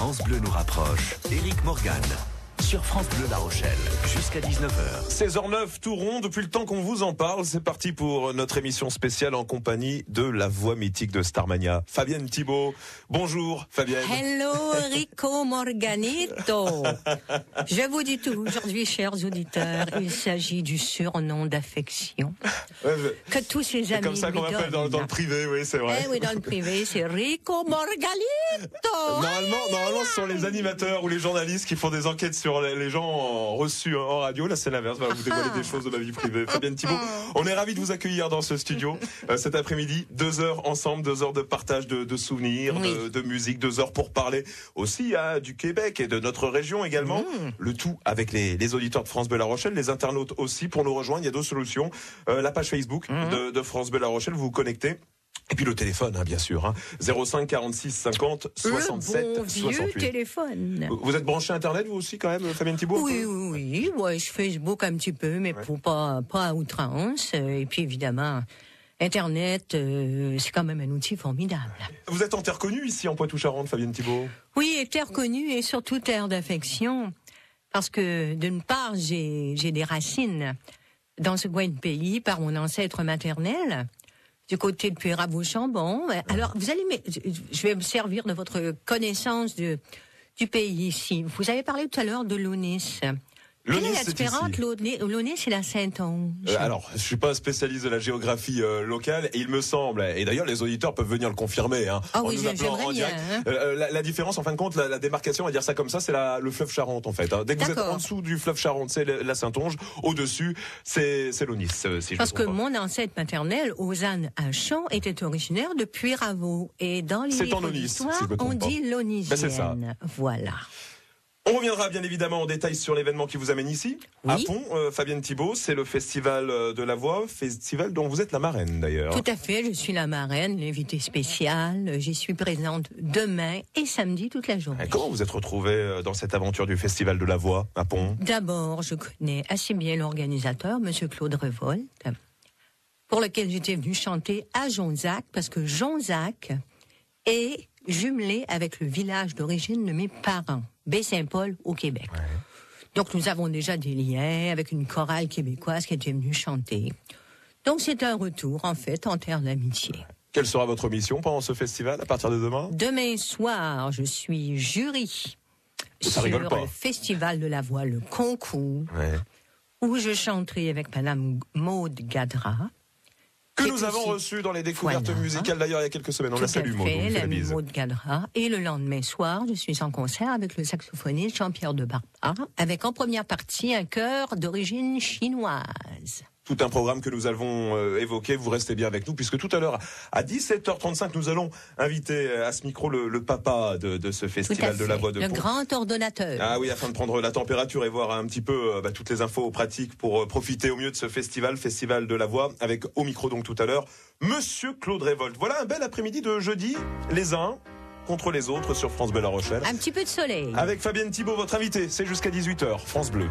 France Bleu nous rapproche. Éric Morgan. Sur France Bleu La Rochelle, jusqu'à 19h. 16h09, tout rond, depuis le temps qu'on vous en parle, c'est parti pour notre émission spéciale en compagnie de la voix mythique de Starmania, Fabienne Thibault. Bonjour Fabienne. Hello Rico Morganito. Je vous dis tout aujourd'hui, chers auditeurs, il s'agit du surnom d'affection que tous ses amis c'est comme ça qu'on lui m'appelle dans le privé, oui c'est vrai. Eh oui, dans le privé, c'est Rico Morganito. Normalement, ce sont les animateurs ou les journalistes qui font des enquêtes sur les gens reçus en radio. Là, c'est l'inverse. Voilà, vous dévoilez des choses de ma vie privée. Fabienne Thibault, on est ravis de vous accueillir dans ce studio cet après-midi. 2 heures ensemble, 2 heures de partage de souvenirs, oui. de musique, 2 heures pour parler aussi du Québec et de notre région également. Le tout avec les auditeurs de France Bleu La Rochelle, les internautes aussi. Pour nous rejoindre, il y a 2 solutions. La page Facebook de France Bleu La Rochelle, vous vous connectez. Et puis le téléphone, bien sûr, 05 46 50 67 le bon vieux 68. téléphone. Vous êtes branché Internet, vous aussi, quand même, Fabienne Thibault? Oui, ouais, je Facebook un petit peu, mais pour pas à outrance. Et puis évidemment, Internet, c'est quand même un outil formidable. Vous êtes en terre connue ici, en Poitou-Charentes, Fabienne Thibault? Oui, et terre connue et surtout terre d'affection. Parce que d'une part, j'ai des racines dans ce coin de pays par mon ancêtre maternel. Du côté de Puyraveau-Chambon. Alors, je vais me servir de votre connaissance du pays ici. Vous avez parlé tout à l'heure de l'Aunis. Quelle est la différence? L'Aunis, c'est la Saintonge. Alors, je suis pas un spécialiste de la géographie locale, et il me semble, et d'ailleurs les auditeurs peuvent venir le confirmer, en nous appelant en direct. La différence, en fin de compte, la démarcation, on va dire ça comme ça, c'est le fleuve Charente en fait. Dès que vous êtes en dessous du fleuve Charente, c'est la Saintonge. Au-dessus, c'est l'Aunis. Si parce que mon ancêtre maternel, Ozanne Hachon, était originaire de Puyraveau, et dans les livres d'histoire, on dit l'Aunisienne. C'est ça. Voilà. On reviendra bien évidemment en détail sur l'événement qui vous amène ici, à Pont, Fabienne Thibault, c'est le Festival de la Voix, festival dont vous êtes la marraine d'ailleurs. Tout à fait, je suis la marraine, l'invitée spéciale, j'y suis présente demain et samedi toute la journée. Et comment vous êtes retrouvée dans cette aventure du Festival de la Voix à Pont? D'abord, je connais assez bien l'organisateur, Monsieur Claude Revolt, pour lequel j'étais venue chanter à Jonzac, parce que Jonzac est jumelé avec le village d'origine de mes parents, Baie-Saint-Paul au Québec. Ouais. Donc nous avons déjà des liens avec une chorale québécoise qui était venue chanter. Donc c'est un retour en fait en terre d'amitié. Quelle sera votre mission pendant ce festival à partir de demain? Demain soir, je suis jury sur le Festival de la Voix, le concours, où je chanterai avec Madame Maude Gadra. Que nous avons reçu dans les découvertes musicales d'ailleurs il y a quelques semaines. On la salue, Maud. Maud Gadra. Et le lendemain soir, je suis en concert avec le saxophoniste Jean-Pierre de Barbara, avec en première partie un chœur d'origine chinoise. Tout un programme que nous avons évoqué. Vous restez bien avec nous, puisque tout à l'heure, à 17h35, nous allons inviter à ce micro le papa de ce festival de la Voix de Pont. Le grand ordonnateur. Ah oui, afin de prendre la température et voir un petit peu toutes les infos pratiques pour profiter au mieux de ce festival de la Voix, avec au micro donc tout à l'heure, Monsieur Claude Revolt. Voilà un bel après-midi de jeudi, les uns contre les autres sur France Bleu La Rochelle. Un petit peu de soleil. Avec Fabienne Thibault, votre invitée, c'est jusqu'à 18h, France Bleu.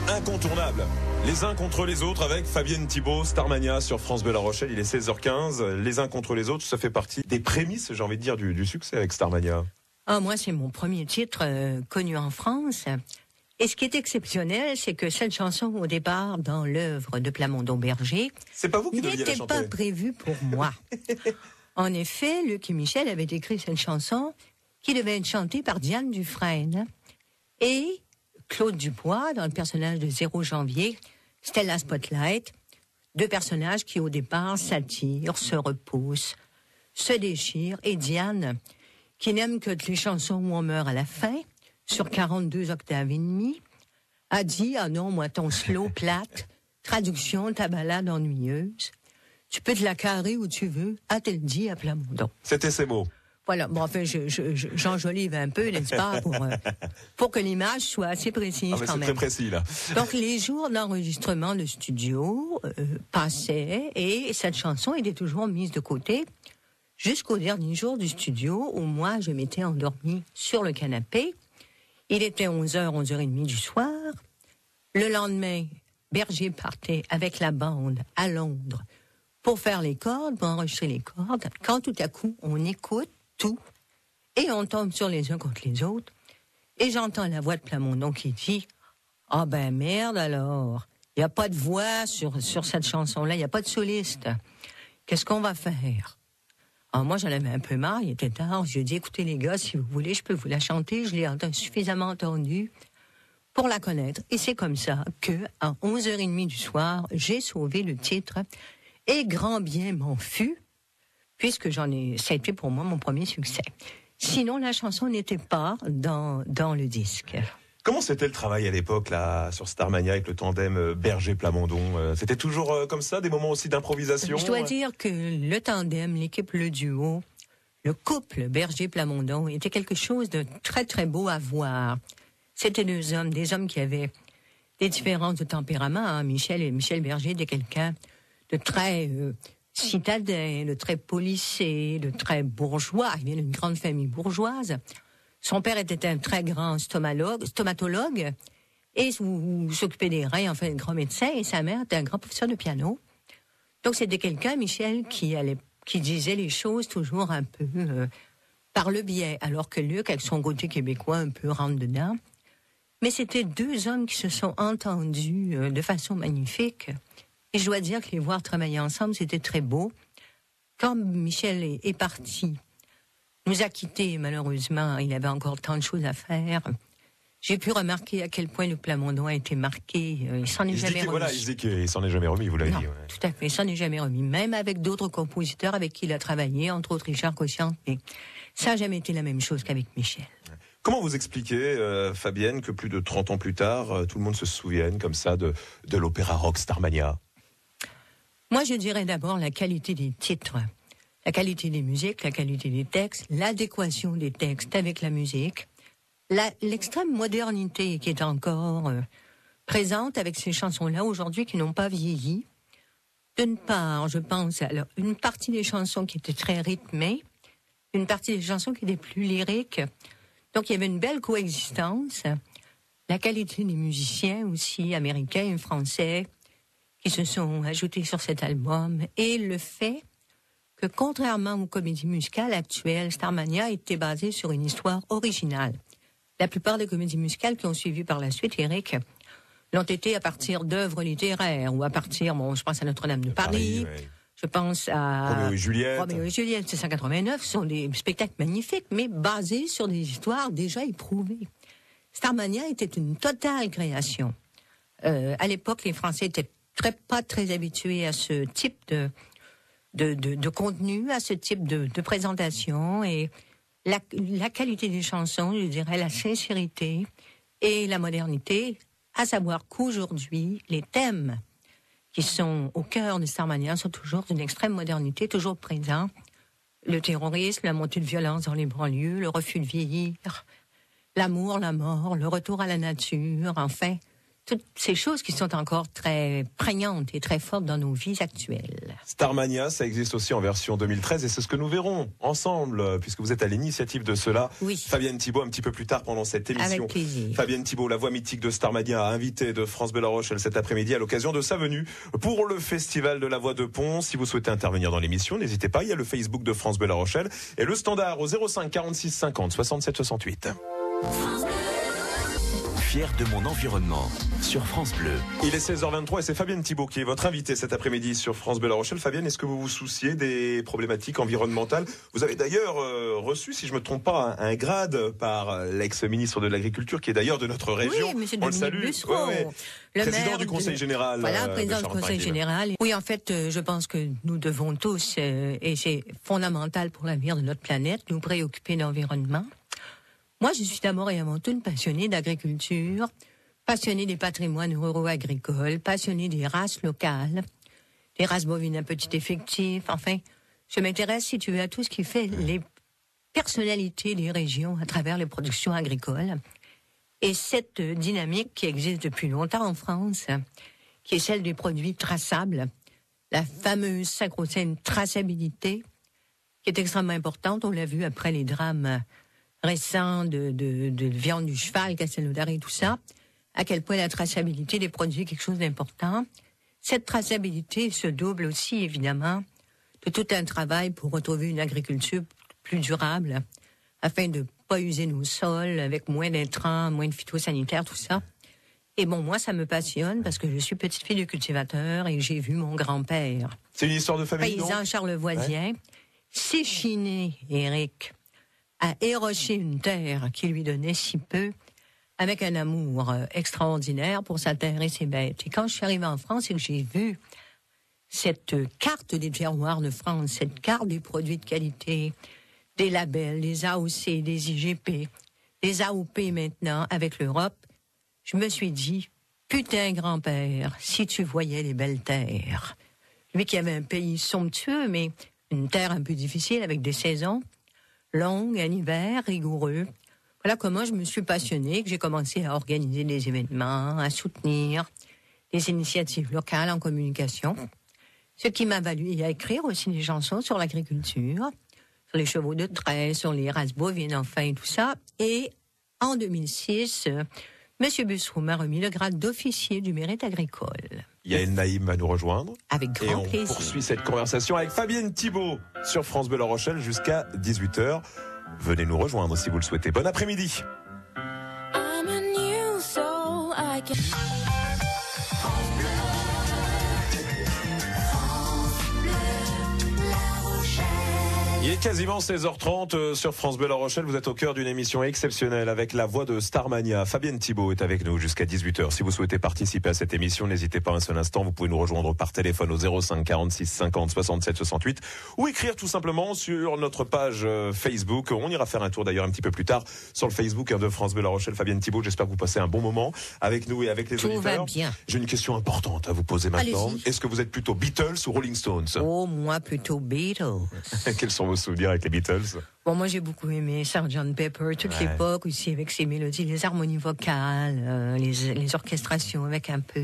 Incontournable. Les uns contre les autres avec Fabienne Thibault, Starmania sur France Bleu La Rochelle. Il est 16h15. Les uns contre les autres, ça fait partie des prémices, j'ai envie de dire, du succès avec Starmania. Moi, c'est mon premier titre connu en France. Et ce qui est exceptionnel, c'est que cette chanson, au départ, dans l'œuvre de Plamondon-Berger, c'est pas vous qui n'était pas prévue pour moi. En effet, Luc et Michel avaient écrit cette chanson qui devait être chantée par Diane Dufresne. Et Claude Dubois, dans le personnage de 0 janvier, Stella Spotlight, 2 personnages qui au départ s'attirent, se repoussent, se déchirent, et Diane, qui n'aime que les chansons où on meurt à la fin, sur 42 octaves et demi, a dit « Ah non, moi ton slow plate, traduction, ta balade ennuyeuse, tu peux te la carrer où tu veux, a-t-elle dit à Plamondon. » C'était ces mots. Voilà, bon, enfin, j'enjolive un peu, n'est-ce pas, pour que l'image soit assez précise quand même. C'est très précis, là. Donc, les jours d'enregistrement de studio passaient, et cette chanson était toujours mise de côté jusqu'au dernier jour du studio, où moi, je m'étais endormie sur le canapé. Il était 11h, 11h30 du soir. Le lendemain, Berger partait avec la bande à Londres pour faire les cordes, pour enregistrer les cordes, quand tout à coup, on écoute tout et on tombe sur les uns contre les autres. Et j'entends la voix de Plamondon qui dit « Ah ben merde alors, il n'y a pas de voix sur cette chanson-là, il n'y a pas de soliste. Qu'est-ce qu'on va faire ?» Alors moi, j'en avais un peu marre, il était tard. J'ai dit « Écoutez les gars, si vous voulez, je peux vous la chanter. » Je l'ai suffisamment entendue pour la connaître. Et c'est comme ça que, à 11h30 du soir, j'ai sauvé le titre. Et grand bien m'en fut, puisque ça a été pour moi mon premier succès. Sinon, la chanson n'était pas dans le disque. Comment c'était le travail à l'époque là sur Starmania avec le tandem Berger-Plamondon? C'était toujours comme ça, des moments aussi d'improvisation? Je dois dire que le tandem, l'équipe, le duo, le couple Berger-Plamondon était quelque chose de très très beau à voir. C'était des hommes qui avaient des différences de tempérament. Hein. Michel Berger était quelqu'un de très citadin, de très policé, de très bourgeois. Il vient d'une grande famille bourgeoise. Son père était un très grand stomatologue et s'occupait des reins, enfin, un grand médecin. Et sa mère était un grand professeur de piano. Donc c'était quelqu'un, Michel, qui disait les choses toujours un peu par le biais, alors que Luc, avec son côté québécois, un peu rentre dedans. Mais c'était deux hommes qui se sont entendus de façon magnifique. Et je dois dire que les voir travailler ensemble, c'était très beau. Quand Michel est parti, nous a quittés, malheureusement, il avait encore tant de choses à faire. J'ai pu remarquer à quel point le Plamondon a été marqué. Il s'en est jamais remis. Voilà, il se dit qu'il s'en est jamais remis, vous l'avez dit. Ouais. Tout à fait, il s'en est jamais remis. Même avec d'autres compositeurs avec qui il a travaillé, entre autres Richard Cossian. Mais ça n'a jamais été la même chose qu'avec Michel. Comment vous expliquez, Fabienne, que plus de 30 ans plus tard, tout le monde se souvienne comme ça de l'opéra rock Starmania? Moi, je dirais d'abord la qualité des titres, la qualité des musiques, la qualité des textes, l'adéquation des textes avec la musique, l'extrême modernité qui est encore présente avec ces chansons-là aujourd'hui qui n'ont pas vieilli. D'une part, je pense, alors, une partie des chansons qui étaient très rythmées, une partie des chansons qui étaient plus lyriques. Donc, il y avait une belle coexistence. La qualité des musiciens aussi, américains et français, qui se sont ajoutés sur cet album. Et le fait que, contrairement aux comédies musicales actuelles, Starmania était basée sur une histoire originale. La plupart des comédies musicales qui ont suivi par la suite, Eric, l'ont été à partir d'œuvres littéraires ou à partir, je pense à Notre-Dame de Paris, ouais. Je pense à Roméo et Juliette. Roméo et Juliette, c'est 189, ce sont des spectacles magnifiques, mais basés sur des histoires déjà éprouvées. Starmania était une totale création. À l'époque, les Français étaient pas très habitués à ce type de contenu, à ce type de présentation, et la qualité des chansons, je dirais, la sincérité et la modernité, à savoir qu'aujourd'hui, les thèmes qui sont au cœur de Starmania sont toujours d'une extrême modernité, toujours présents. Le terrorisme, la montée de violence dans les banlieues, le refus de vieillir, l'amour, la mort, le retour à la nature, enfin, toutes ces choses qui sont encore très prégnantes et très fortes dans nos vies actuelles. Starmania, ça existe aussi en version 2013 et c'est ce que nous verrons ensemble, puisque vous êtes à l'initiative de cela. Oui. Fabienne Thibault, un petit peu plus tard pendant cette émission. Avec plaisir. Fabienne Thibault, la voix mythique de Starmania, invitée de France Bleu La Rochelle cet après-midi à l'occasion de sa venue pour le Festival de la Voix de Pont. Si vous souhaitez intervenir dans l'émission, n'hésitez pas, il y a le Facebook de France Bleu La Rochelle et le standard au 05 46 50 67 68. Fier de mon environnement sur France Bleu. Il est 16h23 et c'est Fabienne Thibault qui est votre invitée cet après-midi sur France Bleu La Rochelle. Fabienne, est-ce que vous vous souciez des problématiques environnementales? Vous avez d'ailleurs reçu, si je me trompe pas, un grade par l'ex-ministre de l'Agriculture qui est d'ailleurs de notre région. Oui, monsieur on le Dominique salue. Bussereau. Le président du Conseil général. Voilà, président du Conseil général. Oui, en fait, je pense que nous devons tous, et c'est fondamental pour l'avenir de notre planète, nous préoccuper de l'environnement. Moi, je suis d'abord et avant tout une passionnée d'agriculture, passionnée des patrimoines ruraux agricoles, passionnée des races locales, des races bovines à petit effectif. Enfin, je m'intéresse, si tu veux, à tout ce qui fait les personnalités des régions à travers les productions agricoles. Et cette dynamique qui existe depuis longtemps en France, qui est celle des produits traçables, la fameuse sacro-sainte traçabilité, qui est extrêmement importante, on l'a vu après les drames récent de viande du cheval, Castelnaudary et tout ça, à quel point la traçabilité des produits est quelque chose d'important. cette traçabilité se double aussi, évidemment, de tout un travail pour retrouver une agriculture plus durable, afin de ne pas user nos sols avec moins d'intrants, moins de phytosanitaires, tout ça. Et bon, moi, ça me passionne parce que je suis petite fille de cultivateur et j'ai vu mon grand-père, C'est une histoire de famille, paysan charlevoisien, s'échiner, Éric, à érocher une terre qui lui donnait si peu, avec un amour extraordinaire pour sa terre et ses bêtes. Et quand je suis arrivée en France et que j'ai vu cette carte des terroirs de France, cette carte des produits de qualité, des labels, des AOC, des IGP, des AOP maintenant avec l'Europe, je me suis dit, putain grand-père, si tu voyais les belles terres. Lui qui avait un pays somptueux, mais une terre un peu difficile avec des saisons longues, un hiver rigoureux. Voilà comment je me suis passionnée, que j'ai commencé à organiser des événements, à soutenir des initiatives locales en communication. Ce qui m'a valu à écrire aussi des chansons sur l'agriculture, sur les chevaux de trait, sur les races bovines, enfin, tout ça. Et en 2006... Monsieur Bussereau m'a remis le grade d'officier du mérite agricole. Yael Naïm va nous rejoindre. Avec grand plaisir. Et on poursuit cette conversation avec Fabienne Thibault sur France Bleu La Rochelle jusqu'à 18h. Venez nous rejoindre si vous le souhaitez. Bon après-midi. Il est quasiment 16h30 sur France Bleu La Rochelle. Vous êtes au cœur d'une émission exceptionnelle avec la voix de Starmania. Fabienne Thibault est avec nous jusqu'à 18h. Si vous souhaitez participer à cette émission, n'hésitez pas un seul instant. Vous pouvez nous rejoindre par téléphone au 05 46 50 67 68 ou écrire tout simplement sur notre page Facebook. On ira faire un tour d'ailleurs un petit peu plus tard sur le Facebook de France Bleu La Rochelle. Fabienne Thibault, j'espère que vous passez un bon moment avec nous et avec les auditeurs. Tout va bien. J'ai une question importante à vous poser maintenant. Allez-y. Est-ce que vous êtes plutôt Beatles ou Rolling Stones? Oh, moi plutôt Beatles. Quels sont vos souvenirs avec les Beatles? Bon, moi j'ai beaucoup aimé Sgt. Pepper, toute l'époque aussi, avec ses mélodies, les harmonies vocales, les orchestrations avec un peu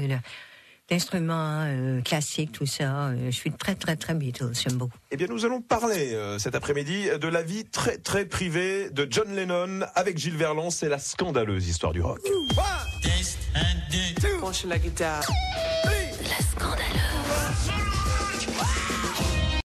d'instruments classiques, tout ça. Je suis très, très, très Beatles, j'aime beaucoup. Eh bien, nous allons parler cet après-mmidi de la vie très, très privée de John Lennon avec Gilles Verlan. C'est la scandaleuse histoire du rock. Penche la guitare. La scandaleuse.